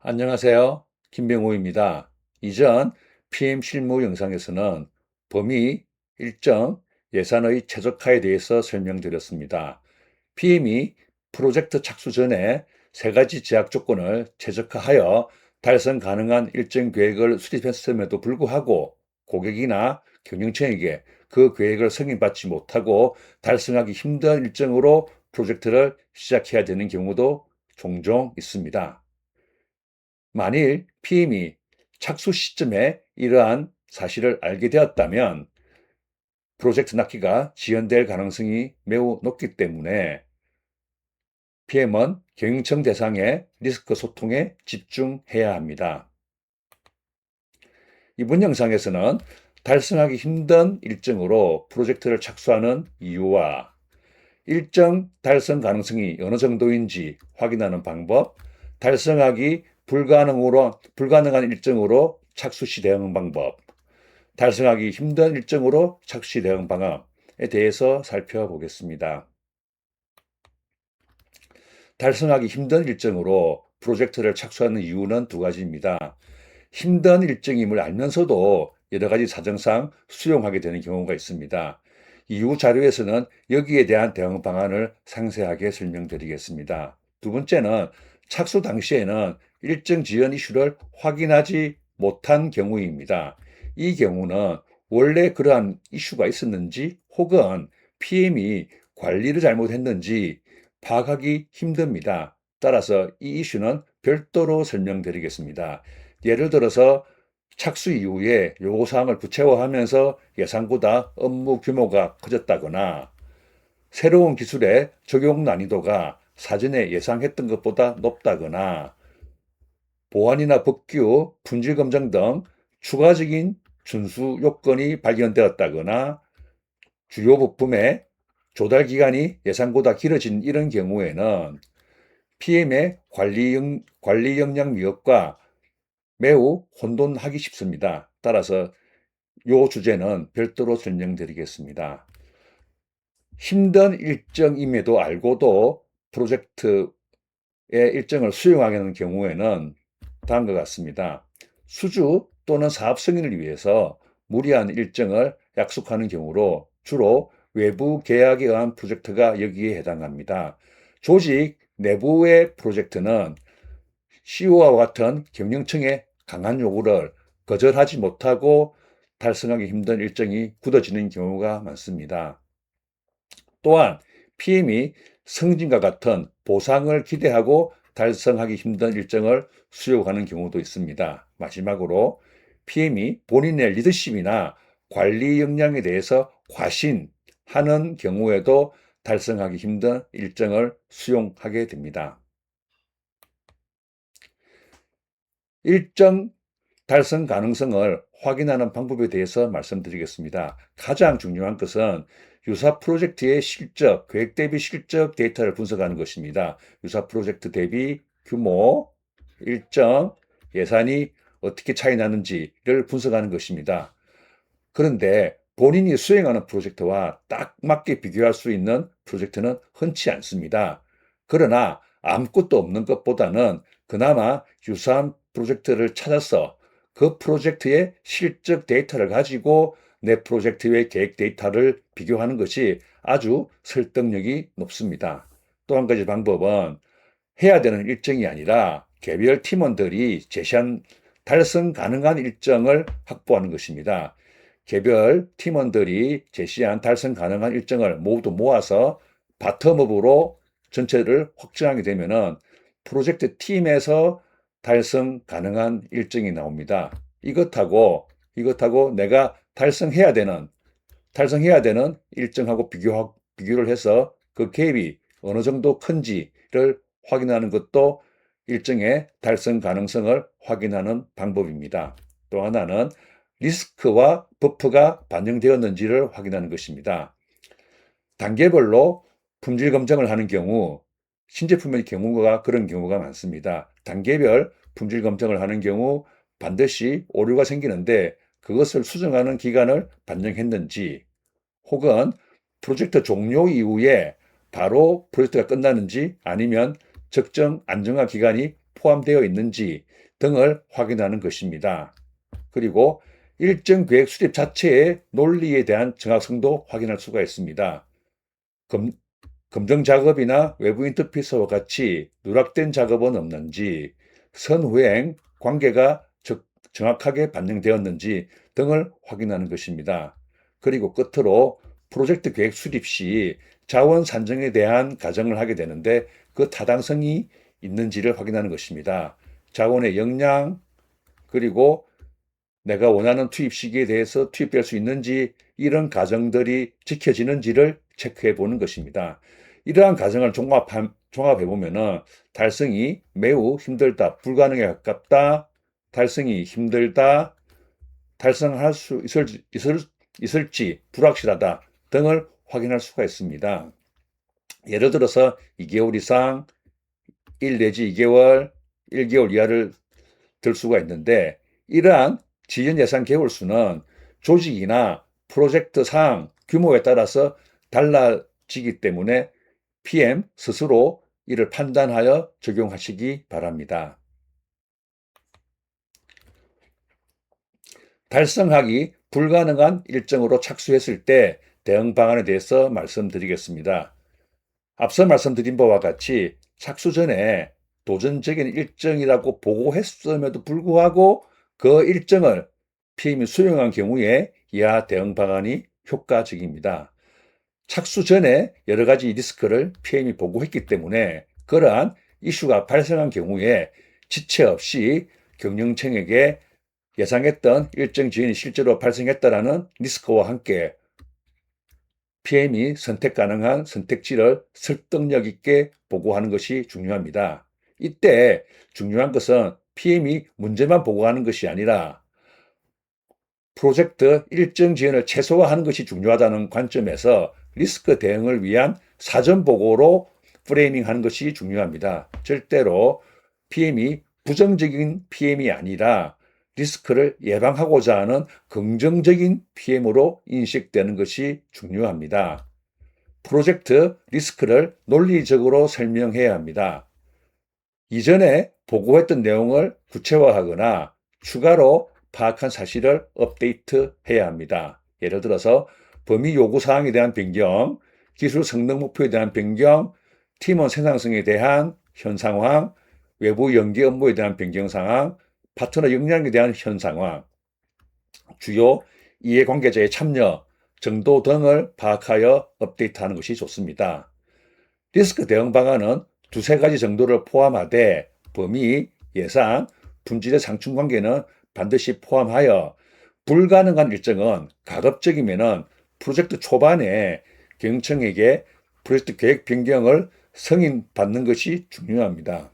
안녕하세요. 김병호입니다. 이전 PM 실무 영상에서는 범위, 일정, 예산의 최적화에 대해서 설명드렸습니다. PM이 프로젝트 착수 전에 세 가지 제약 조건을 최적화하여 달성 가능한 일정 계획을 수립했음에도 불구하고 고객이나 경영층에게 그 계획을 승인받지 못하고 달성하기 힘든 일정으로 프로젝트를 시작해야 되는 경우도 종종 있습니다. 만일 PM이 착수 시점에 이러한 사실을 알게 되었다면 프로젝트 납기가 지연될 가능성이 매우 높기 때문에 PM은 경영청 대상의 리스크 소통에 집중해야 합니다. 이번 영상에서는 달성하기 힘든 일정으로 프로젝트를 착수하는 이유와 일정 달성 가능성이 어느 정도인지 확인하는 방법, 달성하기 불가능한 일정으로 착수시 대응 방법, 달성하기 힘든 일정으로 착수시 대응 방안에 대해서 살펴보겠습니다. 달성하기 힘든 일정으로 프로젝트를 착수하는 이유는 두 가지입니다. 힘든 일정임을 알면서도 여러 가지 사정상 수용하게 되는 경우가 있습니다. 이후 자료에서는 여기에 대한 대응 방안을 상세하게 설명드리겠습니다. 두 번째는 착수 당시에는 일정 지연 이슈를 확인하지 못한 경우입니다. 이 경우는 원래 그러한 이슈가 있었는지 혹은 PM이 관리를 잘못했는지 파악하기 힘듭니다. 따라서 이 이슈는 별도로 설명드리겠습니다. 예를 들어서 착수 이후에 요구사항을 구체화하면서 예상보다 업무 규모가 커졌다거나 새로운 기술의 적용 난이도가 사전에 예상했던 것보다 높다거나 보안이나 법규, 품질 검증 등 추가적인 준수 요건이 발견되었다거나 주요 부품의 조달 기간이 예상보다 길어진 이런 경우에는 PM의 관리 역량 미흡과 매우 혼돈하기 쉽습니다. 따라서 이 주제는 별도로 설명드리겠습니다. 힘든 일정임에도 알고도 프로젝트의 일정을 수용하는 경우에는 다음과 같습니다. 수주 또는 사업 승인을 위해서 무리한 일정을 약속하는 경우로 주로 외부 계약에 의한 프로젝트가 여기에 해당합니다. 조직 내부의 프로젝트는 CEO와 같은 경영층의 강한 요구를 거절하지 못하고 달성하기 힘든 일정이 굳어지는 경우가 많습니다. 또한 PM이 승진과 같은 보상을 기대하고 달성하기 힘든 일정을 수용하는 경우도 있습니다. 마지막으로 PM이 본인의 리더십이나 관리 역량에 대해서 과신하는 경우에도 달성하기 힘든 일정을 수용하게 됩니다. 일정 달성 가능성을 확인하는 방법에 대해서 말씀드리겠습니다. 가장 중요한 것은 유사 프로젝트의 실적, 계획 대비 실적 데이터를 분석하는 것입니다. 유사 프로젝트 대비 규모, 일정, 예산이 어떻게 차이 나는지를 분석하는 것입니다. 그런데 본인이 수행하는 프로젝트와 딱 맞게 비교할 수 있는 프로젝트는 흔치 않습니다. 그러나 아무것도 없는 것보다는 그나마 유사한 프로젝트를 찾아서 그 프로젝트의 실적 데이터를 가지고 내 프로젝트의 계획 데이터를 비교하는 것이 아주 설득력이 높습니다. 또 한 가지 방법은 해야 되는 일정이 아니라 개별 팀원들이 제시한 달성 가능한 일정을 확보하는 것입니다. 개별 팀원들이 제시한 달성 가능한 일정을 모두 모아서 바텀업으로 전체를 확정하게 되면은 프로젝트 팀에서 달성 가능한 일정이 나옵니다. 이것하고 내가 달성해야 되는 일정하고 비교를 해서 그 갭이 어느 정도 큰지를 확인하는 것도 일정의 달성 가능성을 확인하는 방법입니다. 또 하나는 리스크와 버프가 반영되었는지를 확인하는 것입니다. 단계별로 품질 검증을 하는 경우, 신제품의 경우가 그런 경우가 많습니다. 단계별 품질 검증을 하는 경우 반드시 오류가 생기는데 그것을 수정하는 기간을 반영했는지, 혹은 프로젝트 종료 이후에 바로 프로젝트가 끝나는지 아니면 적정 안정화 기간이 포함되어 있는지 등을 확인하는 것입니다. 그리고 일정 계획 수립 자체의 논리에 대한 정확성도 확인할 수가 있습니다. 검증 작업이나 외부 인터페이스와 같이 누락된 작업은 없는지, 선후행 관계가 정확하게 반영되었는지 등을 확인하는 것입니다. 그리고 끝으로 프로젝트 계획 수립 시 자원 산정에 대한 가정을 하게 되는데 그 타당성이 있는지를 확인하는 것입니다. 자원의 역량, 그리고 내가 원하는 투입 시기에 대해서 투입될 수 있는지 이런 가정들이 지켜지는지를 체크해 보는 것입니다. 이러한 가정을 종합해 보면은 달성이 매우 힘들다, 불가능에 가깝다, 달성이 힘들다, 달성할 수 있을지 불확실하다 등을 확인할 수가 있습니다. 예를 들어서 2개월 이상, 1 내지 2개월, 1개월 이하를 들 수가 있는데 이러한 지연 예산 개월 수는 조직이나 프로젝트 사항 규모에 따라서 달라지기 때문에 PM 스스로 이를 판단하여 적용하시기 바랍니다. 달성하기 불가능한 일정으로 착수했을 때 대응 방안에 대해서 말씀드리겠습니다. 앞서 말씀드린 바와 같이 착수 전에 도전적인 일정이라고 보고했음에도 불구하고 그 일정을 PM이 수용한 경우에 이하 대응 방안이 효과적입니다. 착수 전에 여러 가지 리스크를 PM이 보고했기 때문에 그러한 이슈가 발생한 경우에 지체 없이 경영청에게 예상했던 일정 지연이 실제로 발생했다라는 리스크와 함께 PM이 선택 가능한 선택지를 설득력 있게 보고하는 것이 중요합니다. 이때 중요한 것은 PM이 문제만 보고하는 것이 아니라 프로젝트 일정 지연을 최소화하는 것이 중요하다는 관점에서 리스크 대응을 위한 사전 보고로 프레이밍하는 것이 중요합니다. 절대로 PM이 부정적인 PM이 아니라 리스크를 예방하고자 하는 긍정적인 PM으로 인식되는 것이 중요합니다. 프로젝트 리스크를 논리적으로 설명해야 합니다. 이전에 보고했던 내용을 구체화하거나 추가로 파악한 사실을 업데이트해야 합니다. 예를 들어서 범위 요구 사항에 대한 변경, 기술 성능 목표에 대한 변경, 팀원 생산성에 대한 현 상황, 외부 연계 업무에 대한 변경 상황, 파트너 역량에 대한 현 상황, 주요 이해관계자의 참여 정도 등을 파악하여 업데이트하는 것이 좋습니다. 리스크 대응 방안은 두세 가지 정도를 포함하되 범위, 예산, 품질의 상충 관계는 반드시 포함하여 불가능한 일정은 가급적이면 프로젝트 초반에 경영청에게 프로젝트 계획 변경을 승인받는 것이 중요합니다.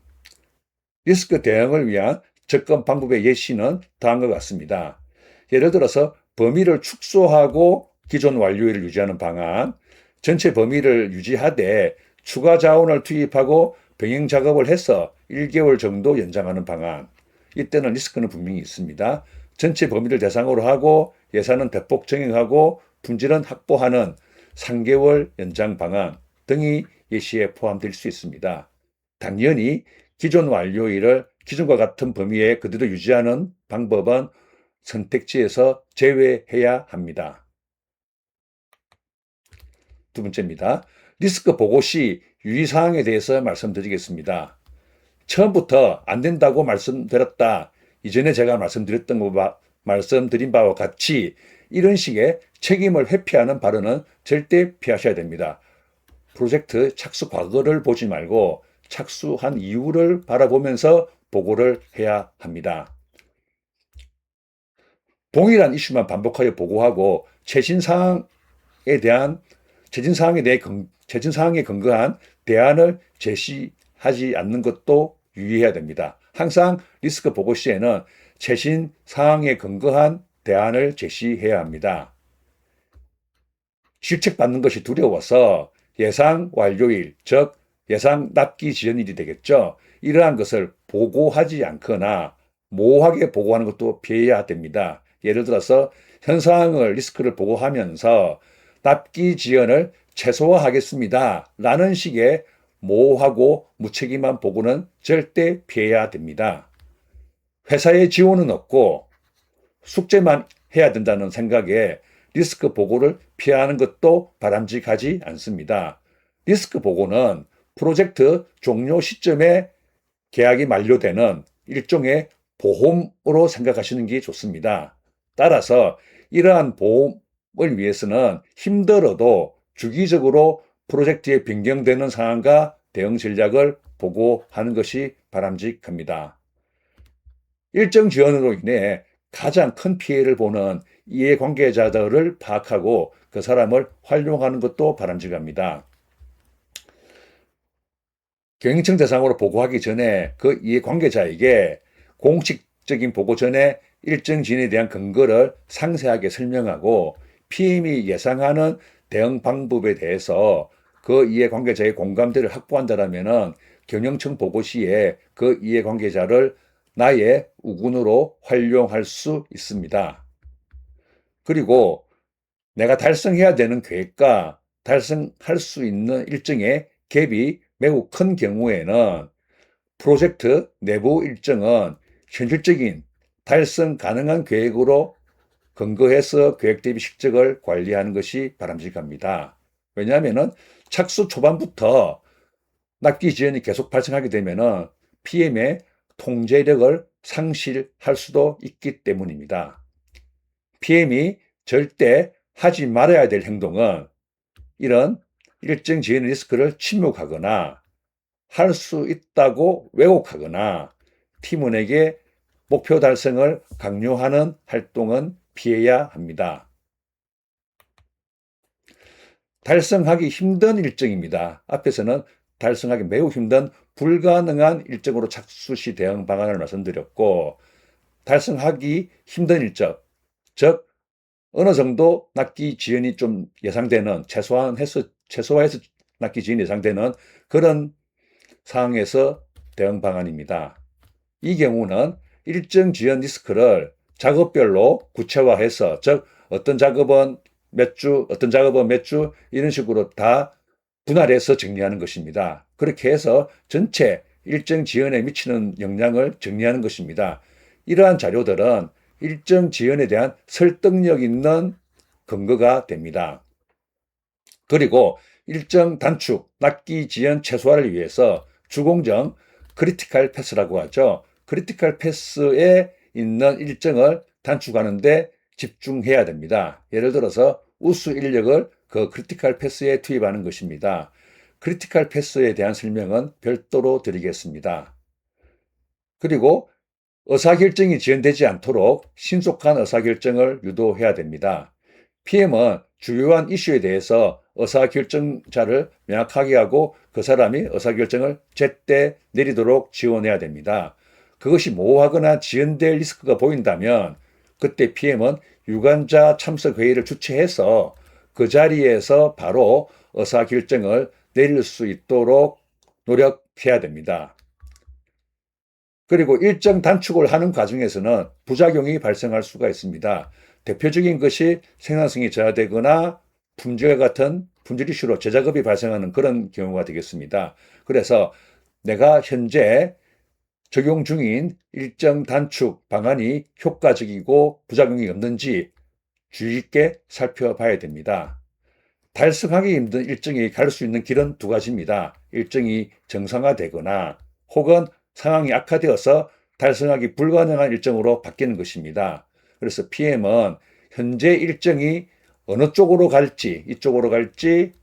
리스크 대응을 위한 접근 방법의 예시는 다음과 같습니다. 예를 들어서 범위를 축소하고 기존 완료일을 유지하는 방안, 전체 범위를 유지하되 추가 자원을 투입하고 병행 작업을 해서 1개월 정도 연장하는 방안. 이때는 리스크는 분명히 있습니다. 전체 범위를 대상으로 하고 예산은 대폭 증액하고 품질은 확보하는 3개월 연장 방안 등이 예시에 포함될 수 있습니다. 당연히 기존 완료일을 기존과 같은 범위에 그대로 유지하는 방법은 선택지에서 제외해야 합니다. 두 번째입니다. 리스크 보고 시 유의사항에 대해서 말씀드리겠습니다. 처음부터 안 된다고 말씀드렸다. 이전에 제가 말씀드린 바와 같이 이런 식의 책임을 회피하는 발언은 절대 피하셔야 됩니다. 프로젝트 착수 과거를 보지 말고 착수한 이유를 바라보면서 보고를 해야 합니다. 동일한 이슈만 반복하여 보고하고 최신 사항에 근거한 대안을 제시하지 않는 것도 유의해야 됩니다. 항상 리스크 보고 시에는 최신 사항에 근거한 대안을 제시해야 합니다. 실책받는 것이 두려워서 예상 완료일, 즉 예상 납기 지연일이 되겠죠. 이러한 것을 보고하지 않거나 모호하게 보고하는 것도 피해야 됩니다. 예를 들어서 현 상황을 리스크를 보고하면서 납기 지연을 최소화하겠습니다 라는 식의 모호하고 무책임한 보고는 절대 피해야 됩니다. 회사의 지원은 없고 숙제만 해야 된다는 생각에 리스크 보고를 피하는 것도 바람직하지 않습니다. 리스크 보고는 프로젝트 종료 시점에 계약이 만료되는 일종의 보험으로 생각하시는 게 좋습니다. 따라서 이러한 보험을 위해서는 힘들어도 주기적으로 프로젝트에 변경되는 상황과 대응 전략을 보고하는 것이 바람직합니다. 일정 지연으로 인해 가장 큰 피해를 보는 이해관계자들을 파악하고 그 사람을 활용하는 것도 바람직합니다. 경영청 대상으로 보고하기 전에 그 이해관계자에게 공식적인 보고 전에 일정 지연에 대한 근거를 상세하게 설명하고 PM이 예상하는 대응 방법에 대해서 그 이해관계자의 공감대를 확보한다면 경영청 보고 시에 그 이해관계자를 나의 우군으로 활용할 수 있습니다. 그리고 내가 달성해야 되는 계획과 달성할 수 있는 일정의 갭이 매우 큰 경우에는 프로젝트 내부 일정은 현실적인 달성 가능한 계획으로 근거해서 계획 대비 실적을 관리하는 것이 바람직합니다. 왜냐하면 착수 초반부터 납기 지연이 계속 발생하게 되면 PM의 통제력을 상실할 수도 있기 때문입니다. PM이 절대 하지 말아야 될 행동은 이런 일정 지연 리스크를 침묵하거나 할 수 있다고 왜곡하거나 팀원에게 목표 달성을 강요하는 활동은 피해야 합니다. 달성하기 힘든 일정입니다. 앞에서는 달성하기 매우 힘든 불가능한 일정으로 착수 시 대응 방안을 말씀드렸고, 달성하기 힘든 일정, 즉 어느 정도 납기 지연이 좀 예상되는 최소화해서 납기 지연이 예상되는 그런 상황에서 대응 방안입니다. 이 경우는 일정 지연 리스크를 작업별로 구체화해서, 즉 어떤 작업은 몇 주, 어떤 작업은 몇 주 이런 식으로 다 분할해서 정리하는 것입니다. 그렇게 해서 전체 일정 지연에 미치는 영향을 정리하는 것입니다. 이러한 자료들은 일정 지연에 대한 설득력 있는 근거가 됩니다. 그리고 일정 단축, 납기 지연 최소화를 위해서 주공정 크리티컬 패스라고 하죠. 크리티컬 패스에 있는 일정을 단축하는데 집중해야 됩니다. 예를 들어서 우수 인력을 그 크리티컬 패스에 투입하는 것입니다. 크리티컬 패스에 대한 설명은 별도로 드리겠습니다. 그리고 의사결정이 지연되지 않도록 신속한 의사결정을 유도해야 됩니다. PM은 주요한 이슈에 대해서 의사결정자를 명확하게 하고 그 사람이 의사결정을 제때 내리도록 지원해야 됩니다. 그것이 모호하거나 지연될 리스크가 보인다면 그때 PM은 유관자 참석 회의를 주최해서 그 자리에서 바로 의사결정을 내릴 수 있도록 노력해야 됩니다. 그리고 일정 단축을 하는 과정에서는 부작용이 발생할 수가 있습니다. 대표적인 것이 생산성이 저하되거나 품질과 같은 품질 이슈로 재작업이 발생하는 그런 경우가 되겠습니다. 그래서 내가 현재 적용 중인 일정 단축 방안이 효과적이고 부작용이 없는지 주의 깊게 살펴봐야 됩니다. 달성하기 힘든 일정이 갈 수 있는 길은 두 가지입니다. 일정이 정상화되거나 혹은 상황이 악화되어서 달성하기 불가능한 일정으로 바뀌는 것입니다. 그래서 PM은 현재 일정이 어느 쪽으로 갈지, 이쪽으로 갈지,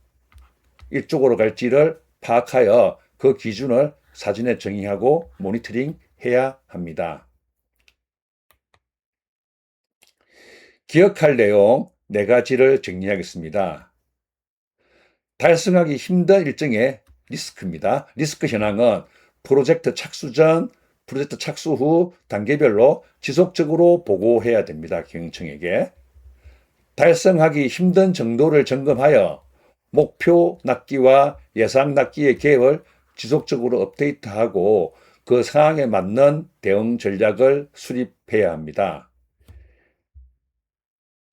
이쪽으로 갈지를 파악하여 그 기준을 사전에 정의하고 모니터링 해야 합니다. 기억할 내용 4가지를 정리하겠습니다. 달성하기 힘든 일정의 리스크입니다. 리스크 현황은 프로젝트 착수 전, 프로젝트 착수 후 단계별로 지속적으로 보고해야 됩니다. 경영청에게. 달성하기 힘든 정도를 점검하여 목표 납기와 예상 납기의 계획을 지속적으로 업데이트하고 그 상황에 맞는 대응 전략을 수립해야 합니다.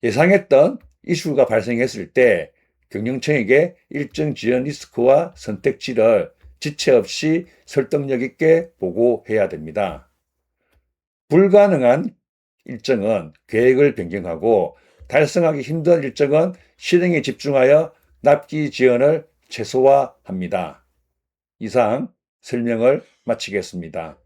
예상했던 이슈가 발생했을 때 경영청에게 일정 지연 리스크와 선택지를 지체 없이 설득력 있게 보고해야 됩니다. 불가능한 일정은 계획을 변경하고 달성하기 힘든 일정은 실행에 집중하여 납기 지연을 최소화합니다. 이상 설명을 마치겠습니다.